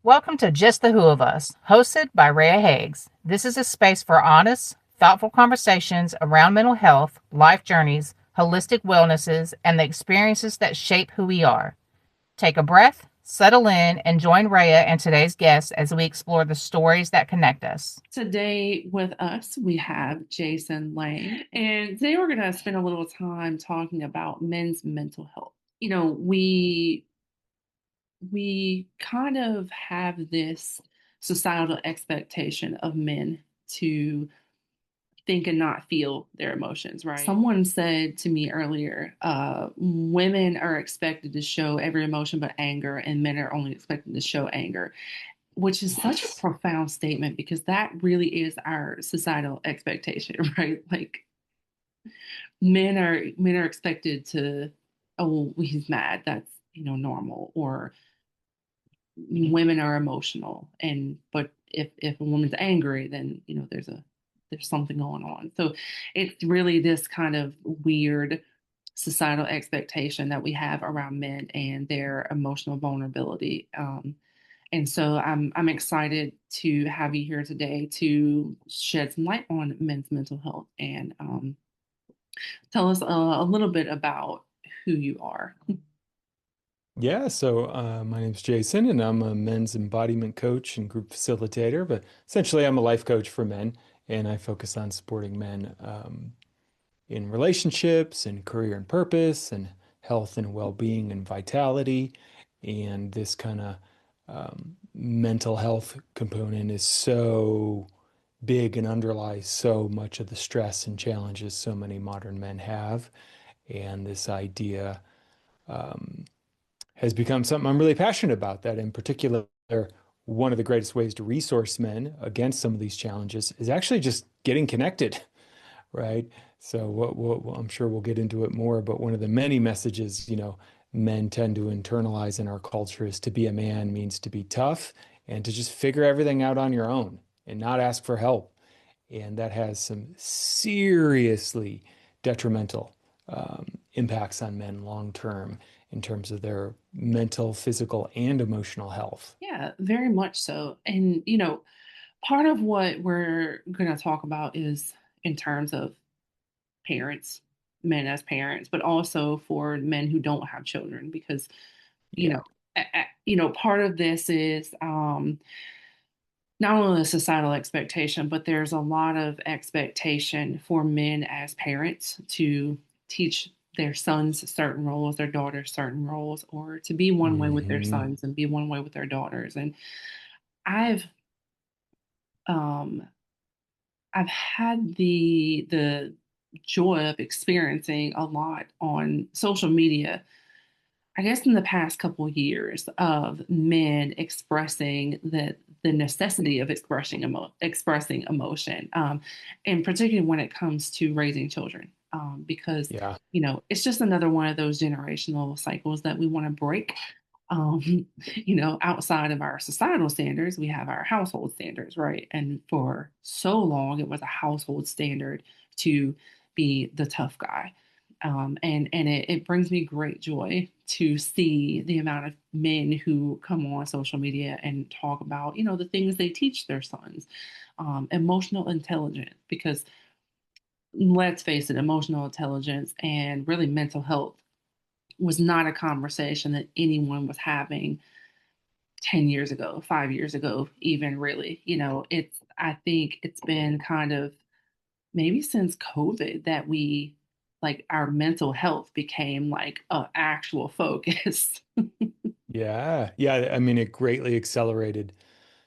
Welcome to Just the Who of Us, hosted by Reah. This is a space for honest, thoughtful conversations around mental health, life journeys, holistic wellnesses, and the experiences that shape who we are. Take a breath, settle in, and join Reah and today's guests as we explore the stories that connect us. Today with us, we have Jason Lange, and today we're going to spend a little time talking about men's mental health. We kind of have this societal expectation of men to think and not feel their emotions, right? Someone said to me earlier, women are expected to show every emotion but anger, and men are only expected to show anger, which is such a profound statement because that really is our societal expectation, right? Like men are expected to, oh, well, he's mad, that's normal, or women are emotional, and but if a woman's angry, then there's something going on. So it's really this kind of weird societal expectation that we have around men and their emotional vulnerability. And so I'm excited to have you here today to shed some light on men's mental health and tell us a little bit about who you are. My name's Jason, and I'm a men's embodiment coach and group facilitator. But essentially, I'm a life coach for men, and I focus on supporting men in relationships and career and purpose, and health and well-being and vitality. And this kind of mental health component is so big and underlies so much of the stress and challenges so many modern men have. And this idea. Um, has become something I'm really passionate about. That in particular, one of the greatest ways to resource men against some of these challenges is actually just getting connected, right? So I'm sure we'll get into it more, but one of the many messages, men tend to internalize in our culture is to be a man means to be tough and to just figure everything out on your own and not ask for help. And that has some seriously detrimental impacts on men long term in terms of their mental, physical, and emotional health. Yeah, very much so. And part of what we're going to talk about is in terms of parents, men as parents, but also for men who don't have children, because you Yeah. know, part of this is not only the societal expectation, but there's a lot of expectation for men as parents to teach their sons certain roles, their daughters certain roles, or to be one way with their Hmm. sons and be one way with their daughters. And I've um, I've had the joy of experiencing a lot on social media, I guess in the past couple of years, of men expressing the necessity of expressing emotion, and particularly when it comes to raising children, because Yeah. it's just another one of those generational cycles that we want to break. Outside of our societal standards, we have our household standards, right? And for so long, it was a household standard to be the tough guy. And it brings me great joy to see the amount of men who come on social media and talk about, the things they teach their sons, emotional intelligence, because let's face it, emotional intelligence and really mental health was not a conversation that anyone was having 10 years ago, 5 years ago, even really. I think it's been kind of maybe since COVID that we, like, our mental health became like a actual focus. Yeah. Yeah. I mean, it greatly accelerated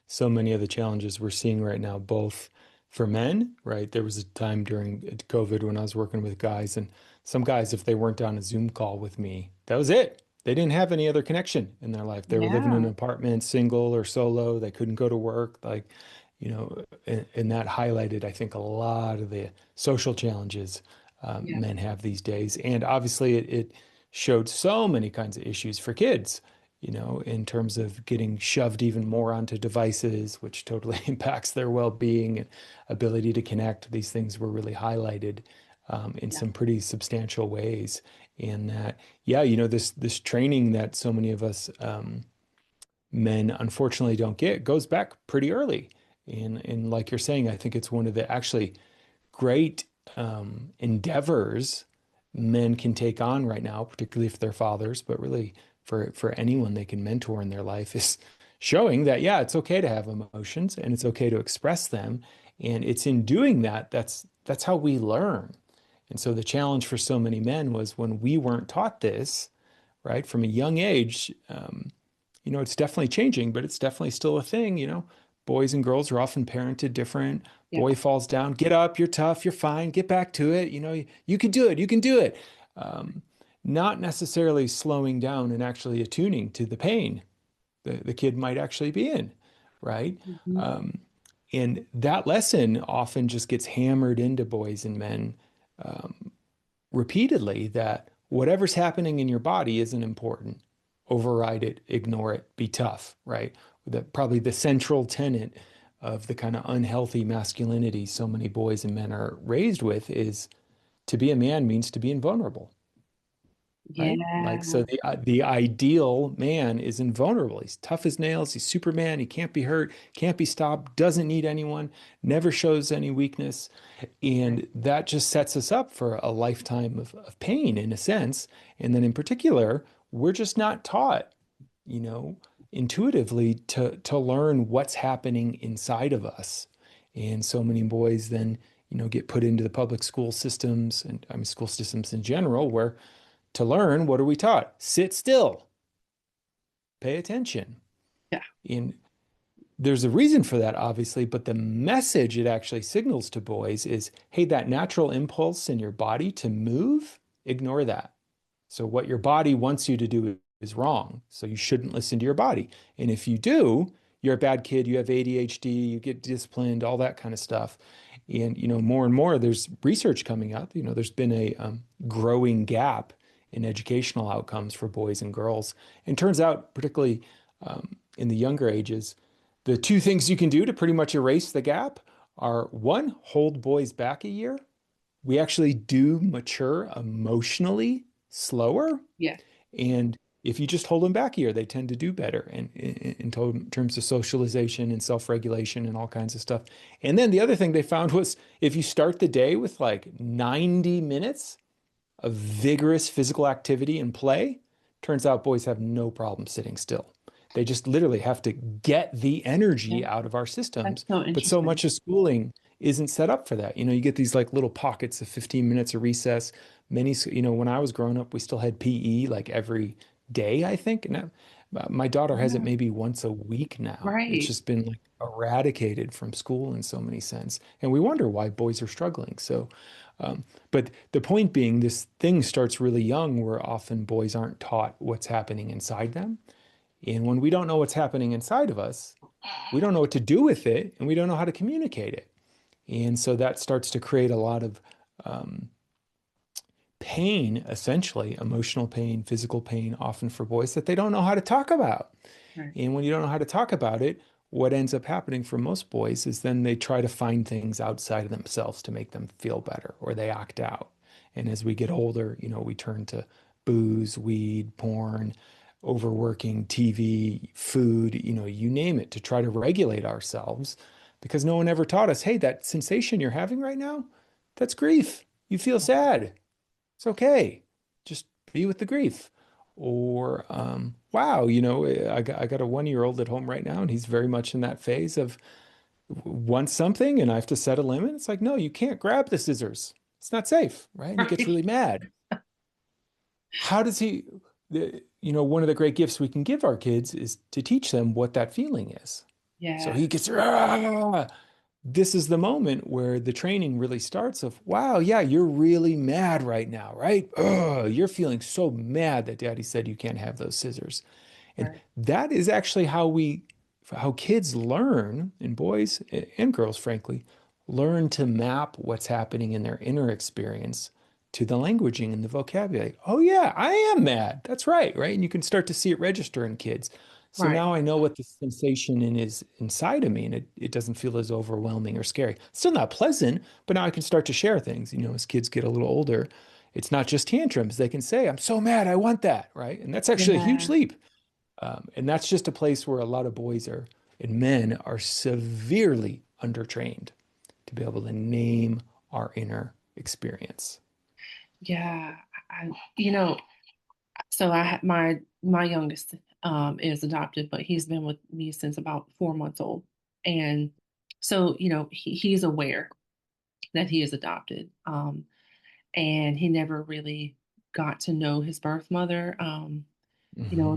so many of the challenges we're seeing right now, both for men, right? There was a time during COVID when I was working with guys, and some guys, if they weren't on a Zoom call with me, that was it. They didn't have any other connection in their life. They were living in Yeah. an apartment, single or solo. They couldn't go to work. And that highlighted, I think, a lot of the social challenges Yeah. men have these days. And obviously, it showed so many kinds of issues for kids, in terms of getting shoved even more onto devices, which totally impacts their well-being and ability to connect. These things were really highlighted in Yeah. some pretty substantial ways. And that, yeah, this training that so many of us men unfortunately don't get goes back pretty early. And like you're saying, I think it's one of the actually great endeavors men can take on right now, particularly if they're fathers, but really for anyone they can mentor in their life, is showing that, yeah, it's okay to have emotions and it's okay to express them. And it's in doing that that's how we learn. And so the challenge for so many men was when we weren't taught this, right, from a young age. It's definitely changing, but it's definitely still a thing. Boys and girls are often parented different. Yeah. Boy falls down, get up, you're tough, you're fine, get back to it. You can do it, you can do it. Um, Not necessarily slowing down and actually attuning to the pain the kid might actually be in, right? Mhm. Um, and that lesson often just gets hammered into boys and men repeatedly, that whatever's happening in your body isn't important. Override it, ignore it, be tough, right? Probably the central tenet of the kind of unhealthy masculinity so many boys and men are raised with is to be a man means to be invulnerable, right? Yeah. Like, so the ideal man is invulnerable. He's tough as nails. He's Superman. He can't be hurt, can't be stopped, doesn't need anyone, never shows any weakness. Right. And that just sets us up for a lifetime of pain in a sense. And then in particular, we're just not taught, you know, intuitively to learn what's happening inside of us. And so many boys then, get put into the public school systems, and I mean school systems in general, where to learn, what are we taught? Sit still, pay attention. Yeah. And there's a reason for that, obviously, but the message it actually signals to boys is, hey, that natural impulse in your body to move, ignore that. So what your body wants you to do is wrong. So you shouldn't listen to your body. And if you do, you're a bad kid, you have ADHD, you get disciplined, all that kind of stuff. And, more and more, there's research coming up. There's been a growing gap in educational outcomes for boys and girls. And turns out, particularly in the younger ages, the two things you can do to pretty much erase the gap are, one, hold boys back a year. We actually do mature emotionally slower. Yeah. And if you just hold them back a year, they tend to do better in terms of socialization and self-regulation and all kinds of stuff. And then the other thing they found was, if you start the day with like 90 minutes of vigorous physical activity and play, turns out boys have no problem sitting still. They just literally have to get the Yeah. energy out of our That's systems. so But so interesting. much of schooling isn't set up for that. You get these like little pockets of 15 minutes of recess. When I was growing up, we still had PE like every day, I think. And my daughter has it Yeah. maybe once a week now. It's Right. just been like eradicated from school in so many sense. And we wonder why boys are struggling. But the point being, this thing starts really young, where often boys aren't taught what's happening inside them. And when we don't know what's happening inside of us, we don't know what to do with it, and we don't know how to communicate it. And so that starts to create a lot of um, pain, essentially, emotional pain, physical pain, often for boys that they don't know how to talk about. Right. And when you don't know how to talk about it, what ends up happening for most boys is then they try to find things outside of themselves to make them feel better, or they act out. And as we get older, we turn to booze, weed, porn, overworking, TV, food, you name it, to try to regulate ourselves, because no one ever taught us, hey, that sensation you're having right now, that's grief. You feel sad. It's okay. Just be with the grief. Or, wow, I got a 1-year-old at home right now, and he's very much in that phase of wants something, and I have to set a limit. It's like, no, you can't grab the scissors. It's not safe, right? And he gets Right. really mad. How does he, one of the great gifts we can give our kids is to teach them what that feeling is. So Yeah. he gets, "Ah!" This is the moment where the training really starts of, wow, yeah, you're really mad right now, right? Ugh, you're feeling so mad that daddy said you can't have those scissors. And Right. that is actually how kids learn, and boys and girls, frankly, learn to map what's happening in their inner experience to the languaging and the vocabulary. Oh yeah, I am mad. That's right, right? And you can start to see it register in kids. So Right. now I know what the sensation is inside of me, and it doesn't feel as overwhelming or scary. Still not pleasant, but now I can start to share things. As kids get a little older, it's not just tantrums. They can say, I'm so mad, I want that, right? And that's actually a huge Yeah. leap. And that's just a place where a lot of boys are and men are severely undertrained to be able to name our inner experience. Yeah, I, you know, so my youngest is adopted, but he's been with me since about 4 months old, and so he's aware that he is adopted, and he never really got to know his birth mother. Hmm.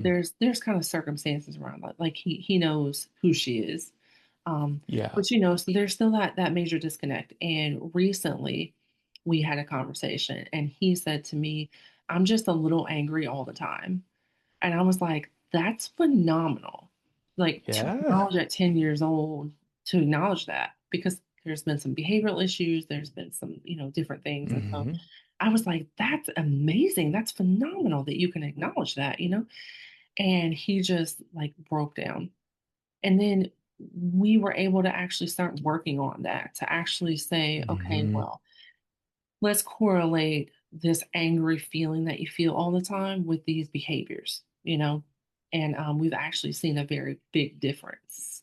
There's kind of circumstances around that, like he knows who she is, um, Yeah. but so there's still that major disconnect. And recently, we had a conversation, and he said to me, "I'm just a little angry all the time." And I was like, that's phenomenal. Like to Yeah. acknowledge at 10 years old, to acknowledge that, because there's been some behavioral issues, there's been some, different things. And so Hmm. I was like, that's amazing. That's phenomenal that you can acknowledge that. And he just like broke down. And then we were able to actually start working on that, to actually say, okay, Hmm. well, let's correlate this angry feeling that you feel all the time with these behaviors. And we've actually seen a very big difference.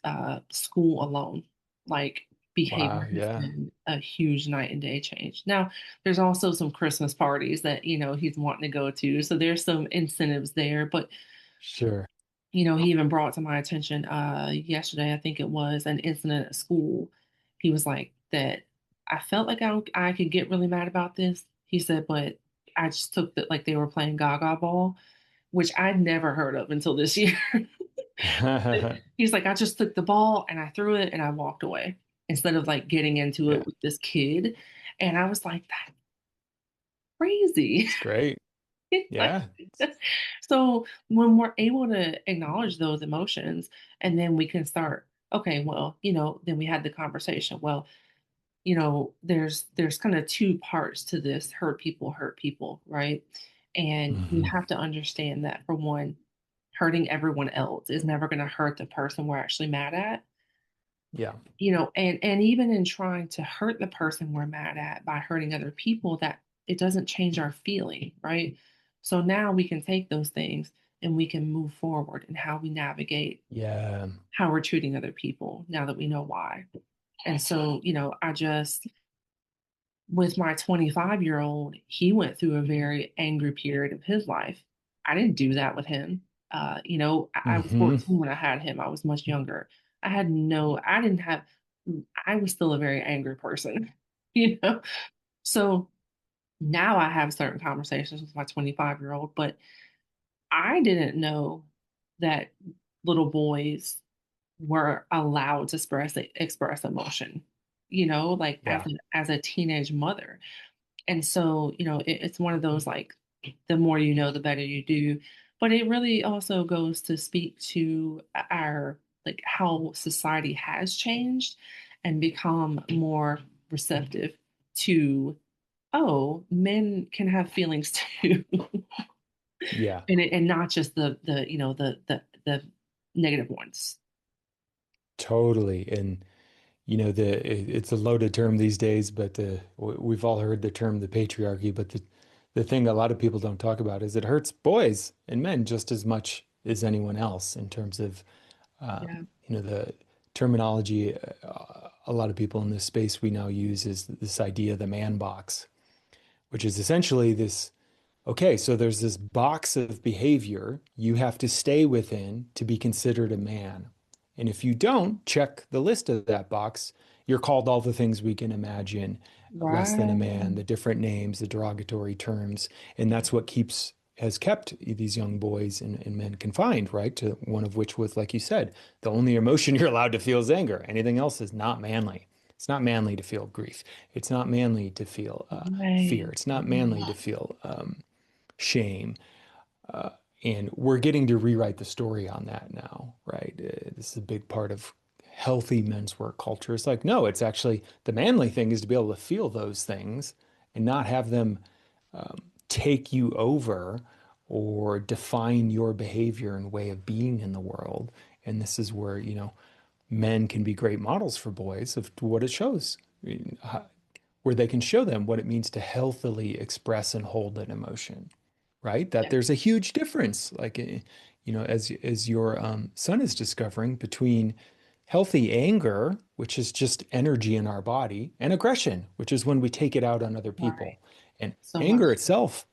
School alone, like Wow. behavior has Yeah. been a huge night and day change. Now, there's also some Christmas parties that he's wanting to go to, so there's some incentives there. But Sure. he even brought to my attention yesterday, I think it was, an incident at school. He was like, that I felt like I could get really mad about this. He said, but I just took that, like they were playing Gaga Ball, which I'd never heard of until this year. He's like, I just took the ball and I threw it and I walked away instead of like getting into Yeah. it with this kid. And I was like, that's crazy. It's great. Like, Yeah. so when we're able to acknowledge those emotions, and then we can start, okay, well, then we had the conversation. Well, there's kind of two parts to this: hurt people, right? And you Hmm. have to understand that, for one, hurting everyone else is never going to hurt the person we're actually mad at. Yeah. And even in trying to hurt the person we're mad at by hurting other people, that it doesn't change our feeling, right? So now we can take those things and we can move forward in how we navigate Yeah. how we're treating other people now that we know why. And so, I just, with my 25-year-old, he went through a very angry period of his life. I didn't do that with him. I was Hmm. 14 when I had him. I was much younger. I didn't have, I was still a very angry person, you know? So now I have certain conversations with my 25-year-old, but I didn't know that little boys were allowed to express emotion, like Yeah. as a teenage mother. And so, it's one of those, like, the more you know, the better you do. But it really also goes to speak to our, like, how society has changed and become more receptive to, oh, men can have feelings too. Yeah. And not just the negative ones. Totally. And it's a loaded term these days, but we've all heard the term the patriarchy. But the thing a lot of people don't talk about is it hurts boys and men just as much as anyone else in terms of Yeah. the terminology. A lot of people in this space we now use is this idea of the man box, which is essentially this. Okay, so there's this box of behavior you have to stay within to be considered a man. And if you don't check the list of that box, you're called all the things we can imagine, less than a Right. man, the different names, the derogatory terms. And that's what has kept these young boys and men confined, right? To one of which was, like you said, the only emotion you're allowed to feel is anger. Anything else is not manly. It's not manly to feel grief. It's not manly to feel fear. Right. It's not manly to feel shame. And we're getting to rewrite the story on that now, right? This is a big part of healthy men's work culture. It's like, no, it's actually the manly thing is to be able to feel those things and not have them take you over or define your behavior and way of being in the world. And this is where, men can be great models for boys of what it shows, where they can show them what it means to healthily express and hold an emotion, right? That Yeah. there's a huge difference. Like, as your son is discovering, between healthy anger, which is just energy in our body, and aggression, which is when we take it out on other Right. people. And So anger much. itself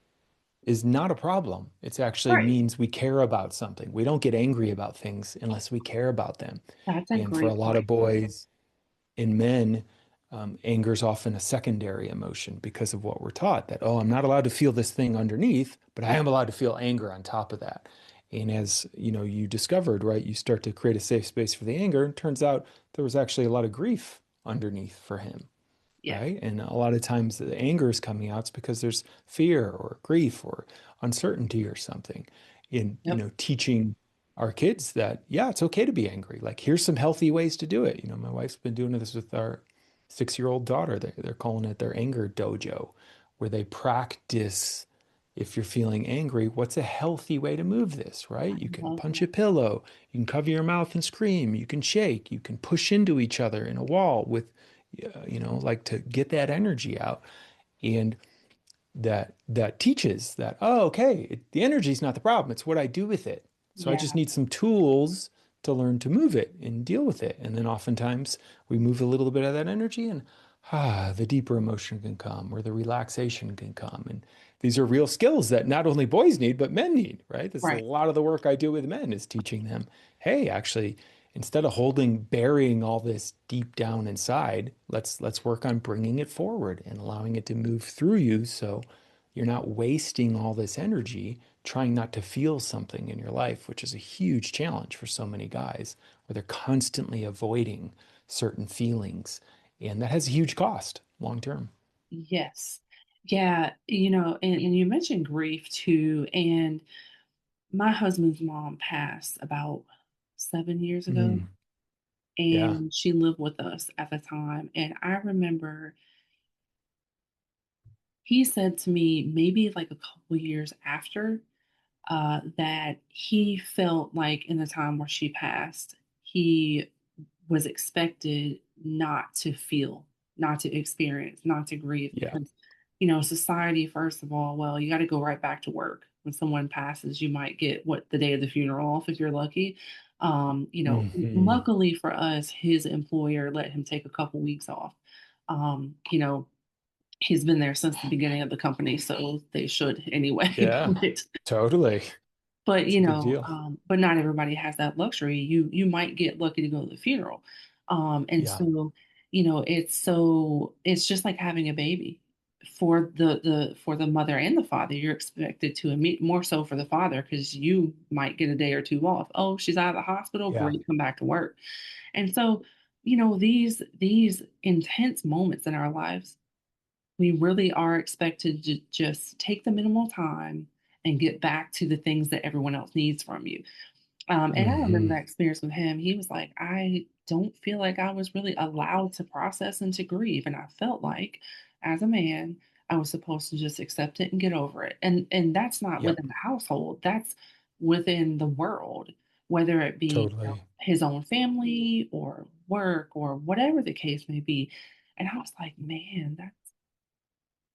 is not a problem. It actually Right. means we care about something. We don't get angry about things unless we care about them. That's a And for a great lot of point. boys and men, anger is often a secondary emotion because of what we're taught that, oh, I'm not allowed to feel this thing underneath, but I am allowed to feel anger on top of that. And as you discovered, right, you start to create a safe space for the anger. It turns out there was actually a lot of grief underneath for him, Yes. right? And a lot of times the anger is coming out, it's because there's fear or grief or uncertainty or something in, Yep. teaching our kids that, yeah, it's okay to be angry. Like, here's some healthy ways to do it. My wife's been doing this with our 6-year-old daughter. They're calling it their anger dojo, where they practice, if you're feeling angry, what's a healthy way to move this, right? I You can love punch that. a pillow, you can cover your mouth and scream, you can shake, you can push into each other in a wall with like to get that energy out. And that teaches that, oh, okay, the energy is not the problem. It's what I do with it. So I just Yeah. need some tools to learn to move it and deal with it. And then oftentimes we move a little bit of that energy and the deeper emotion can come or the relaxation can come. And these are real skills that not only boys need, but men need, right? This is a Right. lot of the work I do with men is teaching them, hey, actually, instead of burying all this deep down inside, let's work on bringing it forward and allowing it to move through you, so you're not wasting all this energy trying not to feel something in your life, which is a huge challenge for so many guys, where they're constantly avoiding certain feelings. And that has a huge cost long term. Yes. Yeah. And you mentioned grief too. And my husband's mom passed about 7 years ago, Mm, yeah, and she lived with us at the time. And I remember he said to me, maybe like a couple years after, that he felt like in the time where she passed, he was expected not to feel, not to experience, not to grieve yeah, because, society, first of all, well, you got to go right back to work. When someone passes, you might get the day of the funeral off if you're lucky. hmm, Luckily for us, his employer let him take a couple weeks off. Um, you know, he's been there since the beginning of the company, so they should anyway. yeah, totally. But It's a big deal. but not everybody has that luxury. You might get lucky to go to the funeral, and Yeah, so it's just like having a baby for the mother and the father. You're expected to meet more so for the father because you might get a day or two off. Oh, she's out of the hospital. yeah, Great, come back to work. And so these intense moments in our lives, we really are expected to just take the minimal time and get back to the things that everyone else needs from you. And I remember hmm, that experience with him. He was like, I don't feel like I was really allowed to process and to grieve. And I felt like as a man, I was supposed to just accept it and get over it. And that's not yep, within the household. That's within the world, whether it be totally. his own family or work or whatever the case may be. And I was like, man,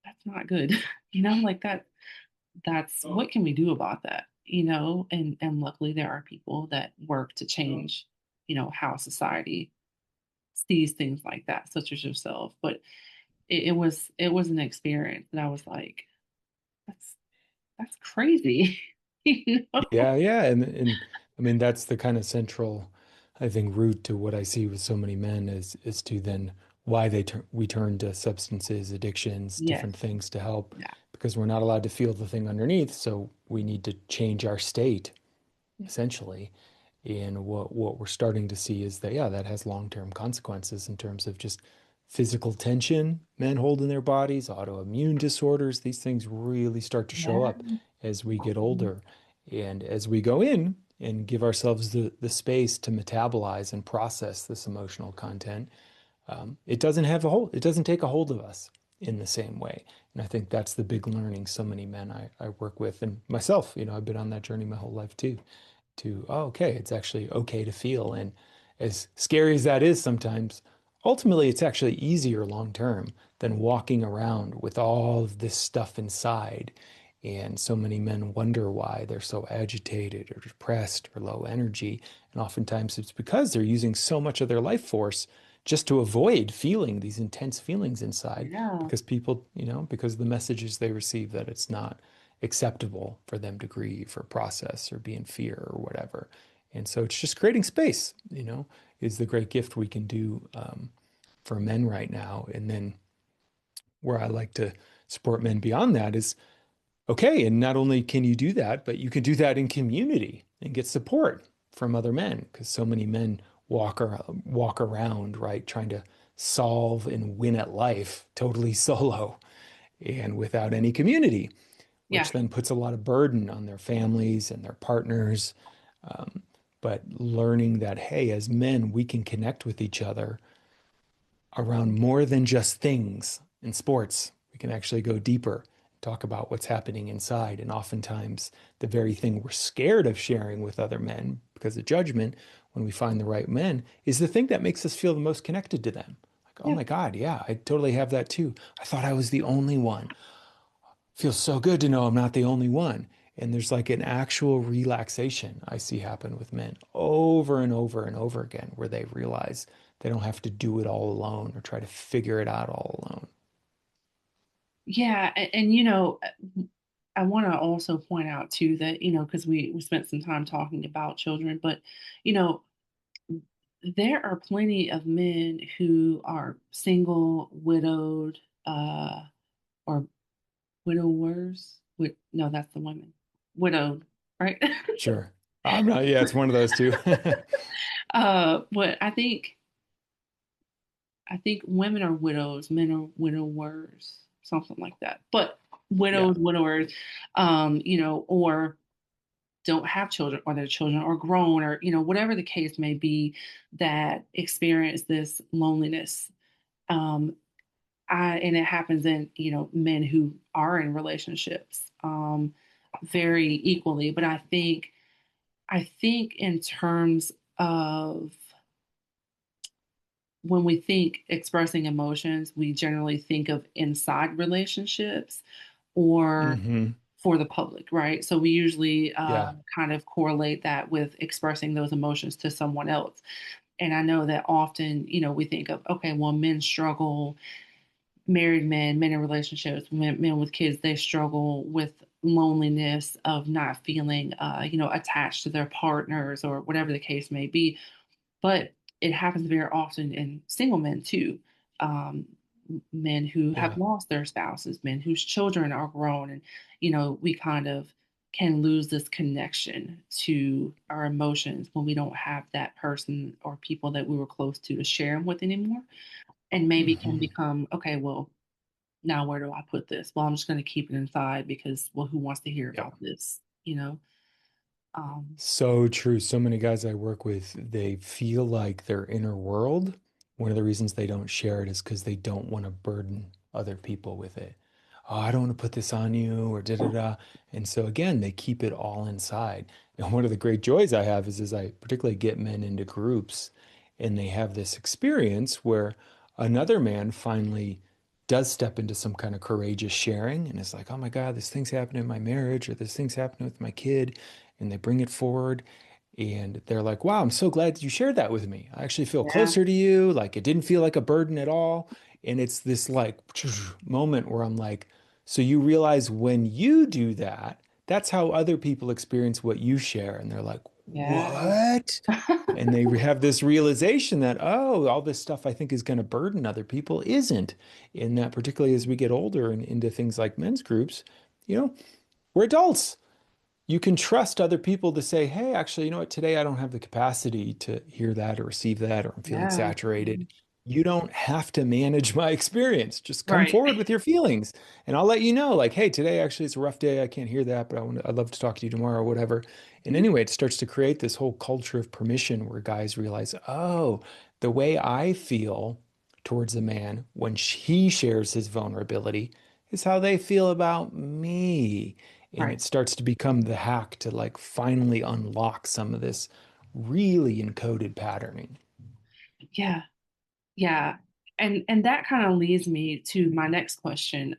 that's not good. Like that's what can we do about that? And luckily there are people that work to change, how society sees things like that, such as yourself. But it was an experience that I was like, that's that's crazy. Yeah, yeah, and I mean that's the kind of central, I think, root to what I see with so many men is to then why we turn to substances, addictions, Yes. different things to help, Yeah. because we're not allowed to feel the thing underneath, so we need to change our state Yeah. essentially. And what we're starting to see is that, yeah, that has long-term consequences in terms of just physical tension, men hold in their bodies, autoimmune disorders. These things really start to show Yeah. up as we get older. And as we go in and give ourselves the space to metabolize and process this emotional content, it doesn't take a hold of us in the same way. And I think that's the big learning so many men I work with and myself, I've been on that journey my whole life too, to, oh, okay, it's actually okay to feel. And as scary as that is sometimes, ultimately it's actually easier long term than walking around with all of this stuff inside And so many men wonder why they're so agitated or depressed or low energy. And oftentimes it's because they're using so much of their life force just to avoid feeling these intense feelings inside Yeah. because people, because of the messages they receive that it's not acceptable for them to grieve or process or be in fear or whatever. And so it's just creating space, is the great gift we can do for men right now. And then where I like to support men beyond that is okay, and not only can you do that, but you can do that in community and get support from other men because so many men walk around, right, trying to solve and win at life totally solo and without any community, Yeah. which then puts a lot of burden on their families and their partners. Um, but learning that, hey, as men, we can connect with each other around more than just things in sports. We can actually go deeper, talk about what's happening inside. And oftentimes, the very thing we're scared of sharing with other men because of judgment, when we find the right men, is the thing that makes us feel the most connected to them. Like, oh Yeah. my God, yeah, I totally have that too. I thought I was the only one. Feels so good to know I'm not the only one. And there's like an actual relaxation I see happen with men over and over and over again, where they realize they don't have to do it all alone or try to figure it out all alone. Yeah. And I want to also point out too that, because we spent some time talking about children, but, you know, there are plenty of men who are single, widowed, or widowers. No, that's the women. Widowed, right? Sure. I'm not, yeah, it's one of those two. But I think women are widows, men are widowers, something like that. But Yeah. widowed, widowers, or don't have children, or their children are grown, or whatever the case may be, that experience this loneliness. Um, and it happens in men who are in relationships, very equally. But I think in terms of when we think expressing emotions, we generally think of inside relationships or Hmm. for the public, right? So we usually Yeah. kind of correlate that with expressing those emotions to someone else. And I know that often, we think of, okay, well, men struggle, married men, men in relationships, men with kids, they struggle with loneliness of not feeling, attached to their partners or whatever the case may be. But it happens very often in single men too. Um, Men who have Yeah. lost their spouses, men whose children are grown, and we kind of can lose this connection to our emotions when we don't have that person or people that we were close to share them with anymore. And maybe can Hmm. become, okay, well, now where do I put this? Well, I'm just going to keep it inside because, well, who wants to hear Yeah. about this? You know? Um, So true. So many guys I work with, they feel like their inner world, one of the reasons they don't share it is because they don't want to burden other people with it. Oh, I don't want to put this on you or da da da. And so again, they keep it all inside. And one of the great joys I have is I particularly get men into groups and they have this experience where another man finally does step into some kind of courageous sharing and is like, oh my God, this thing's happening in my marriage or this thing's happening with my kid and they bring it forward and they're like, wow, I'm so glad that you shared that with me. I actually feel yeah, closer to you. Like it didn't feel like a burden at all. And it's this like moment where I'm like, so you realize when you do that, that's how other people experience what you share. And they're like, yeah, what? And they have this realization that, oh, all this stuff I think is going to burden other people isn't. In that, particularly as we get older and into things like men's groups, you know, we're adults. You can trust other people to say, hey, actually, you know what, today I don't have the capacity to hear that or receive that, or I'm feeling yeah. saturated. You don't have to manage my experience. Just come Right. forward with your feelings. And I'll let you know, like, hey, today actually it's a rough day. I can't hear that, but I'd love to talk to you tomorrow or whatever. And Mhm. anyway, it starts to create this whole culture of permission where guys realize, oh, the way I feel towards a man when he shares his vulnerability is how they feel about me. And Right. it starts to become the hack to like finally unlock some of this really encoded patterning. Yeah. Yeah. And that kind of leads me to my next question.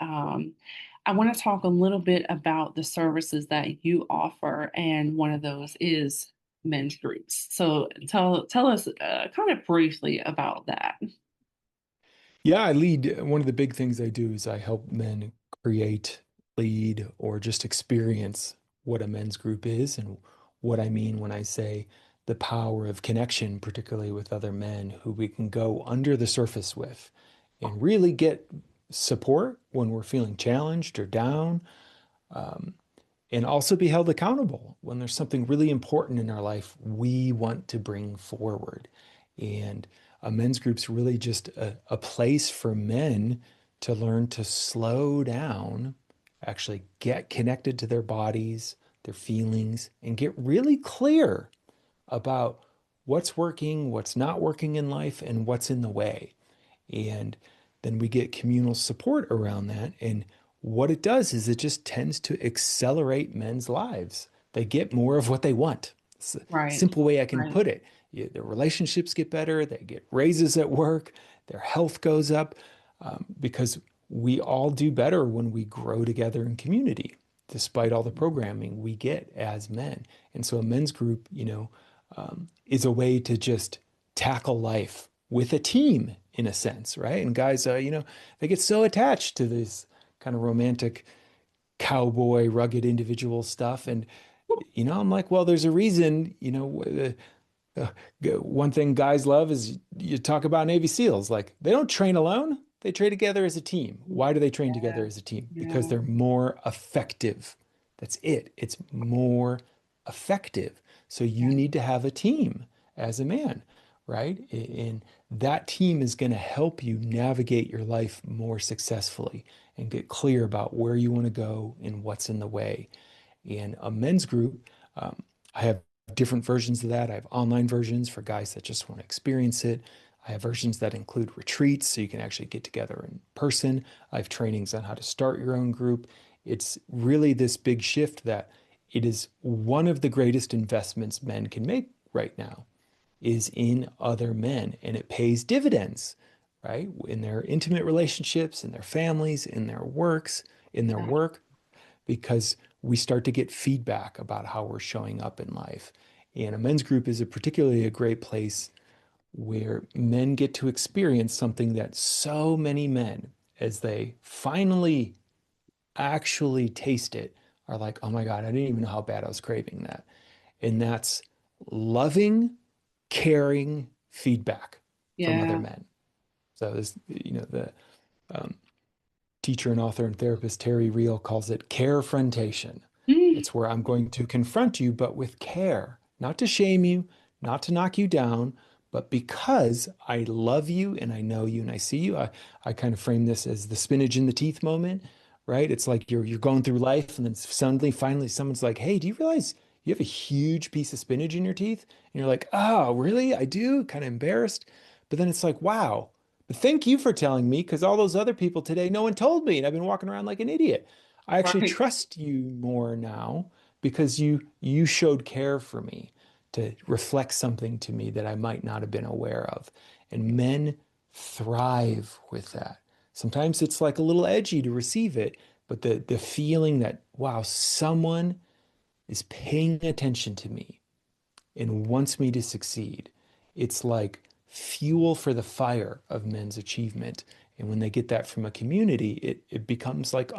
I want to talk a little bit about the services that you offer, and one of those is men's groups. So tell us kind of briefly about that. Yeah, I lead. One of the big things I do is I help men create, lead, or just experience what a men's group is and what I mean when I say the power of connection, particularly with other men who we can go under the surface with and really get support when we're feeling challenged or down. Um, and also be held accountable when there's something really important in our life we want to bring forward. And a men's group's really just a place for men to learn to slow down, actually get connected to their bodies, their feelings, and get really clear about what's working, what's not working in life, and what's in the way. And then we get communal support around that. And what it does is it just tends to accelerate men's lives. They get more of what they want. It's a Right. simple way I can Right. put it. Their relationships get better, they get raises at work, their health goes up, because we all do better when we grow together in community, despite all the programming we get as men. And so a men's group, is a way to just tackle life with a team in a sense, right? And guys, they get so attached to this kind of romantic cowboy, rugged individual stuff. And, I'm like, well, there's a reason, uh, one thing guys love is you talk about Navy SEALs. Like they don't train alone, they train together as a team. Why do they train together Yeah. as a team? Because Yeah. they're more effective. That's it. It's more effective. So you Yeah. need to have a team as a man, right? And that team is going to help you navigate your life more successfully and get clear about where you want to go and what's in the way. And a men's group, I have different versions of that. I have online versions for guys that just want to experience it. I have versions that include retreats so you can actually get together in person. I have trainings on how to start your own group. It's really this big shift that it is one of the greatest investments men can make right now is in other men, and it pays dividends, right? In their intimate relationships, in their families, in their works, in their Yeah. work, because we start to get feedback about how we're showing up in life. And a men's group is particularly a great place where men get to experience something that so many men, as they finally actually taste it, are like, oh my God, I didn't even know how bad I was craving that. And that's loving, caring feedback from other Yeah. men. So this, the um, teacher and author and therapist Terry Real calls it carefrontation. Mm. It's where I'm going to confront you, but with care, not to shame you, not to knock you down, but because I love you and I know you and I see you. I kind of frame this as the spinach in the teeth moment, right? It's like you're going through life and then suddenly, finally, someone's like, "Hey, do you realize you have a huge piece of spinach in your teeth?" And you're like, "Oh, really? I do." Kind of embarrassed. But then it's like, "Wow. Thank you for telling me because all those other people today, no one told me, and I've been walking around like an idiot. I actually Right. trust you more now because you showed care for me to reflect something to me that I might not have been aware of. And men thrive with that. Sometimes it's like a little edgy to receive it, but the feeling that, wow, someone is paying attention to me and wants me to succeed. It's like fuel for the fire of men's achievement. And when they get that from a community, it becomes like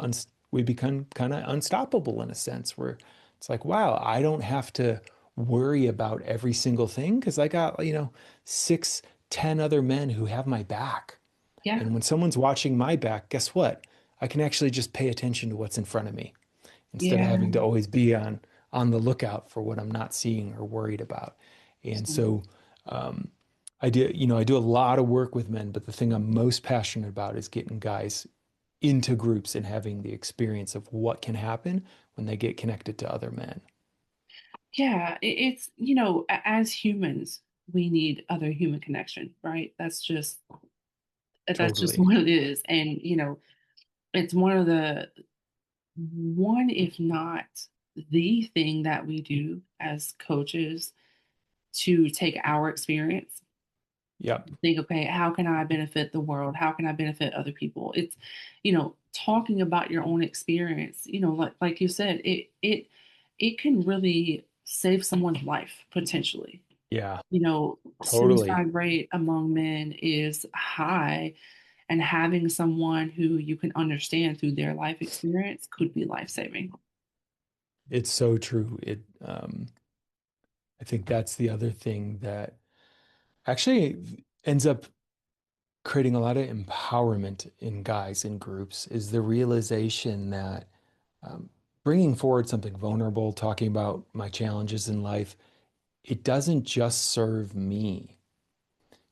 we become kind of unstoppable in a sense where it's like, wow, I don't have to worry about every single thing because I got, six, 10 other men who have my back. Yeah. And when someone's watching my back, guess what? I can actually just pay attention to what's in front of me instead of Yeah. having to always be on the lookout for what I'm not seeing or worried about. And so um, I do a lot of work with men, but the thing I'm most passionate about is getting guys into groups and having the experience of what can happen when they get connected to other men. Yeah. It's, as humans, we need other human connection, right? That's just Totally. what it is. And, it's one, if not the thing that we do as coaches to take our experience Yep. Think, okay, how can I benefit the world? How can I benefit other people? It's, talking about your own experience, like you said, it can really save someone's life potentially. Yeah, totally. Suicide rate among men is high, and having someone who you can understand through their life experience could be life-saving. It's so true. I think that's the other thing that actually ends up creating a lot of empowerment in guys in groups is the realization that um, bringing forward something vulnerable, talking about my challenges in life, it doesn't just serve me.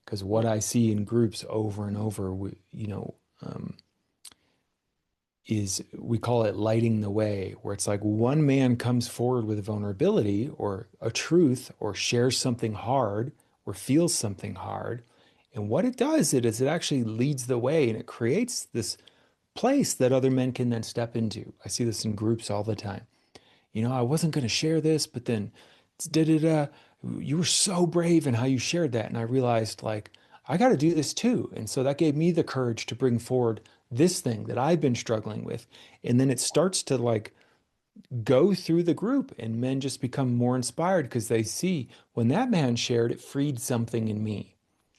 Because what I see in groups over and over, um, is we call it lighting the way, where it's like one man comes forward with a vulnerability or a truth or shares something hard or feels something hard. And what it does is it actually leads the way and it creates this place that other men can then step into. I see this in groups all the time. I wasn't going to share this, but then da da da, you were so brave in how you shared that. And I realized, like, I got to do this too. And so that gave me the courage to bring forward this thing that I've been struggling with. And then it starts to like go through the group, and men just become more inspired because they see when that man shared, it freed something in me.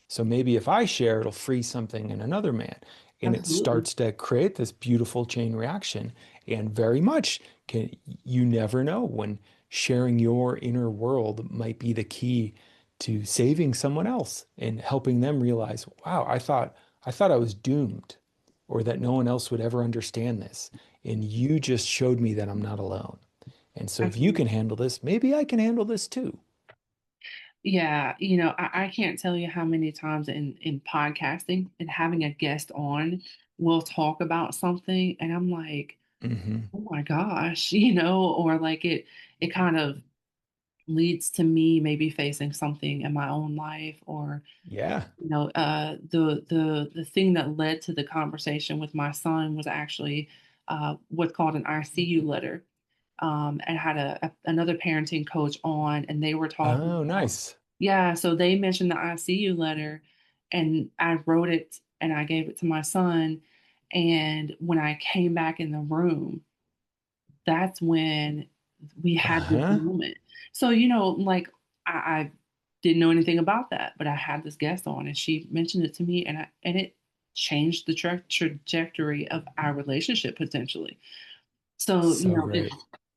So maybe if I share, it'll free something in another man. And it Absolutely. starts to create this beautiful chain reaction. And very much you never know when sharing your inner world might be the key to saving someone else and helping them realize, wow, I thought I was doomed or that no one else would ever understand this. And you just showed me that I'm not alone. And so if you Absolutely. can handle this, maybe I can handle this too. Yeah, I can't tell you how many times in podcasting and having a guest on will talk about something, and I'm like, Hmm. oh my gosh, or like it kind of leads to me maybe facing something in my own life, or Yeah. the thing that led to the conversation with my son was actually what's called an ICU letter. And had another parenting coach on, and they were talking Oh, about, nice. yeah, so they mentioned the ICU letter, and I wrote it and I gave it to my son. And when I came back in the room, that's when we had this Uh-huh. moment. So, like I didn't know anything about that, but I had this guest on and she mentioned it to me, and it changed the trajectory of our relationship potentially. So, So great.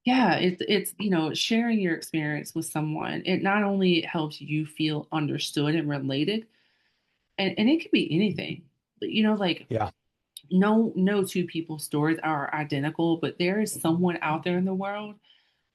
yeah, it's sharing your experience with someone. It not only helps you feel understood and related, and it could be anything. But like Yeah. no two people's stories are identical, but there is someone out there in the world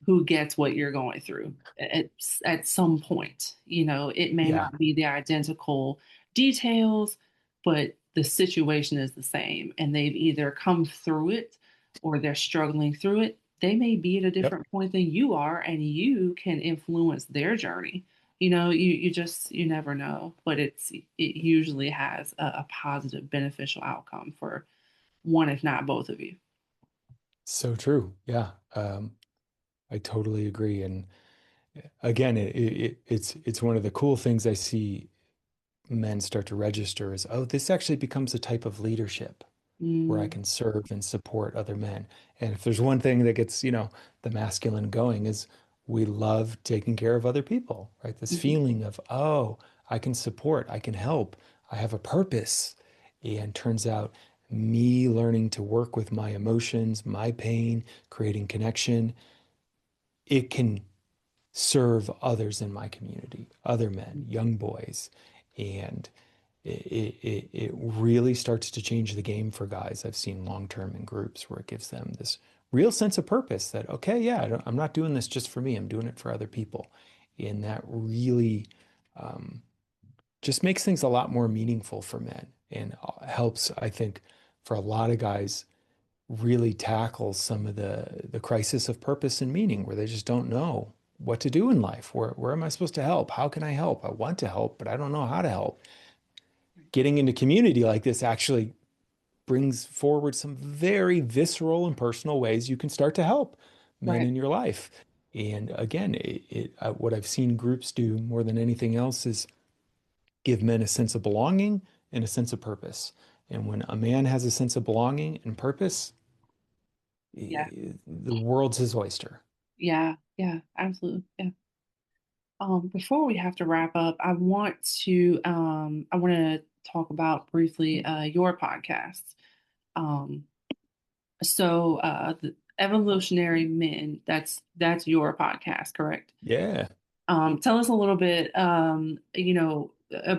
who gets what you're going through at, at some point. It may Yeah. not be the identical details, but the situation is the same. And they've either come through it or they're struggling through it. They may be at a Yep. different point than you are, and you can influence their journey. You never know, but it usually has a positive, beneficial outcome for one, if not both of you. So true. Yeah. I totally agree. And again, it's one of the cool things I see men start to register is, oh, this actually becomes a type of leadership where I Mm, can serve and support other men. And if there's one thing that gets, the masculine going is we love taking care of other people, right? This mhm. feeling of, oh, I can support, I can help, I have a purpose. And turns out me learning to work with my emotions, my pain, creating connection, it can serve others in my community, other men, young boys. And it really starts to change the game for guys. I've seen long term in groups where it gives them this real sense of purpose that, okay, yeah, I'm not doing this just for me, I'm doing it for other people. And that really um, just makes things a lot more meaningful for men and helps, I think, for a lot of guys really tackle some of the crisis of purpose and meaning where they just don't know what to do in life. Where am I supposed to help? How can I help? I want to help, but I don't know how to help. Getting into community like this actually brings forward some very visceral and personal ways you can start to help men Right. in your life. And again, what I've seen groups do more than anything else is give men a sense of belonging and a sense of purpose. And when a man has a sense of belonging and purpose, Yeah. the world's his oyster. Yeah. Yeah. Absolutely. Yeah. Before we have to wrap up, I want to talk about briefly your podcast. Um, the Evolutionary Men, that's your podcast, correct? Yeah, Tell us a little bit,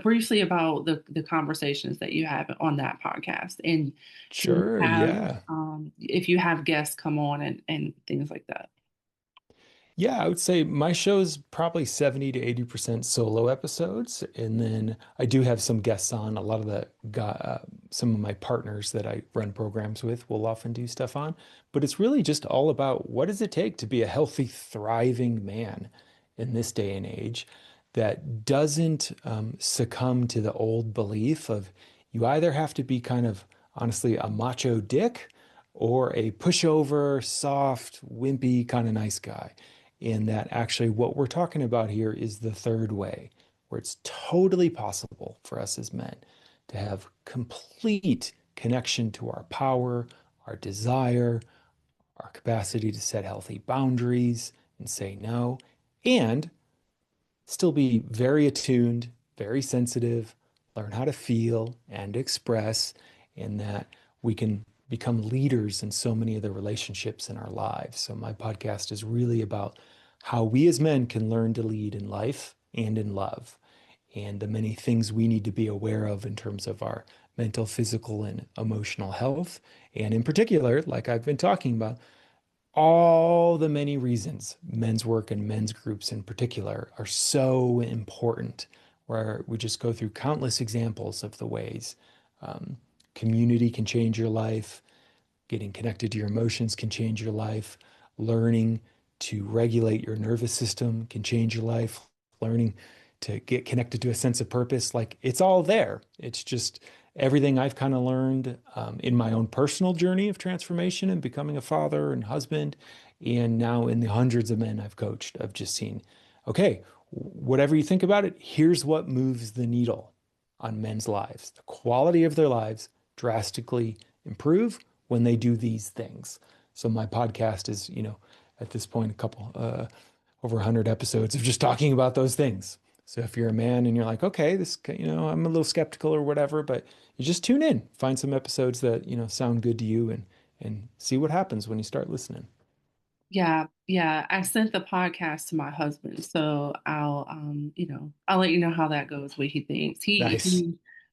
briefly about the conversations that you have on that podcast, and do you sure. have Yeah. if you have guests come on and things like that. Yeah, I would say my show's probably 70 to 80% solo episodes. And then I do have some guests on. A lot of some of my partners that I run programs with will often do stuff on. But it's really just all about what does it take to be a healthy, thriving man in this day and age that doesn't succumb to the old belief of you either have to be kind of honestly a macho dick or a pushover, soft, wimpy, kind of nice guy in that actually what we're talking about here is the third way, where it's totally possible for us as men to have complete connection to our power, our desire, our capacity to set healthy boundaries and say no, and still be very attuned, very sensitive, learn how to feel and express, and that we can become leaders in so many of the relationships in our lives. So, my podcast is really about how we as men can learn to lead in life and in love, and the many things we need to be aware of in terms of our mental, physical, and emotional health. And in particular, like I've been talking about, all the many reasons men's work and men's groups in particular are so important, where we just go through countless examples of the ways um, community can change your life, getting connected to your emotions can change your life, learning to regulate your nervous system can change your life, learning to get connected to a sense of purpose. Like it's all there. It's just everything I've kind of learned in my own personal journey of transformation and becoming a father and husband. And now in the hundreds of men I've coached, I've just seen, okay, whatever you think about it, here's what moves the needle on men's lives. The quality of their lives drastically improve when they do these things. So my podcast is, at this point, over 100 episodes of just talking about those things. So if you're a man and you're like, okay, I'm a little skeptical or whatever, but you just tune in, find some episodes that, sound good to you and see what happens when you start listening. Yeah, yeah. I sent the podcast to my husband, so I'll let you know how that goes, what he thinks. Nice.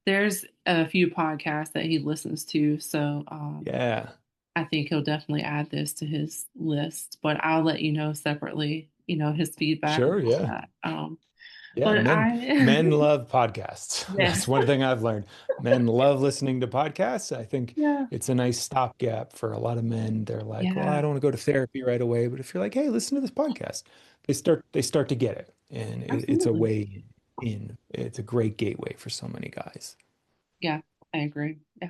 There's a few podcasts that he listens to, so Yeah. I think he'll definitely add this to his list, but I'll let you know separately, his feedback Sure. about Yeah. that. Yeah, But men love podcasts. That's yes, one thing I've learned. Men love listening to podcasts. I think yeah, it's a nice stopgap for a lot of men. They're like, well, I yeah, don't want to go to therapy right away. But if you're like, hey, listen to this podcast, they start to get it. And it's a absolutely. way in. It's a great gateway for so many guys. Yeah, I agree. Yeah.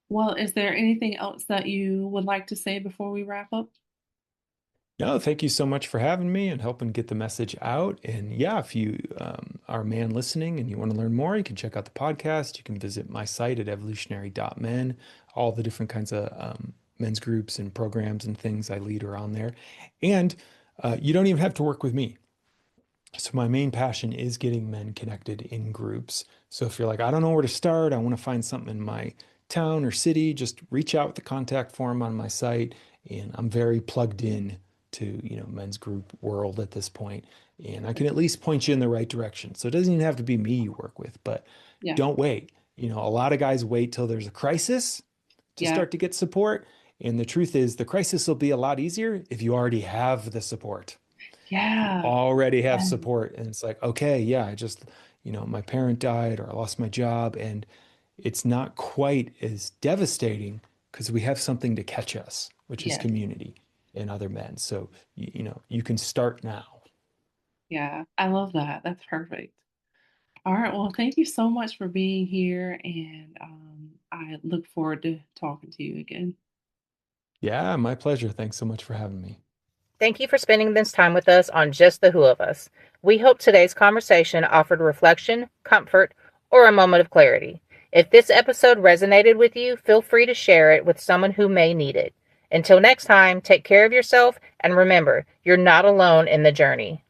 Well, is there anything else that you would like to say before we wrap up? No, thank you so much for having me and helping get the message out. And yeah, if you are a man listening and you want to learn more, you can check out the podcast. You can visit my site at evolutionary.men. All the different kinds of men's groups and programs and things I lead are on there. And you don't even have to work with me. So my main passion is getting men connected in groups. So if you're like, I don't know where to start, I want to find something in my town or city, just reach out with the contact form on my site. And I'm very plugged in to, men's group world at this point. And I can at least point you in the right direction. So it doesn't even have to be me you work with, but Yeah, don't wait. A lot of guys wait till there's a crisis to yeah, start to get support. And the truth is, the crisis will be a lot easier if you already have the support. You yeah, already have yeah, support. And it's like, okay, yeah, my parent died or I lost my job. And it's not quite as devastating because we have something to catch us, which is yeah, community and other men. So, you can start now. yeah. I love that. That's perfect. All right. Well, thank you so much for being here, and I look forward to talking to you again. Yeah, my pleasure. Thanks so much for having me. Thank you for spending this time with us on Just the Who of Us. We hope today's conversation offered reflection, comfort, or a moment of clarity. If this episode resonated with you, feel free to share it with someone who may need it. Until next time, take care of yourself and remember, you're not alone in the journey.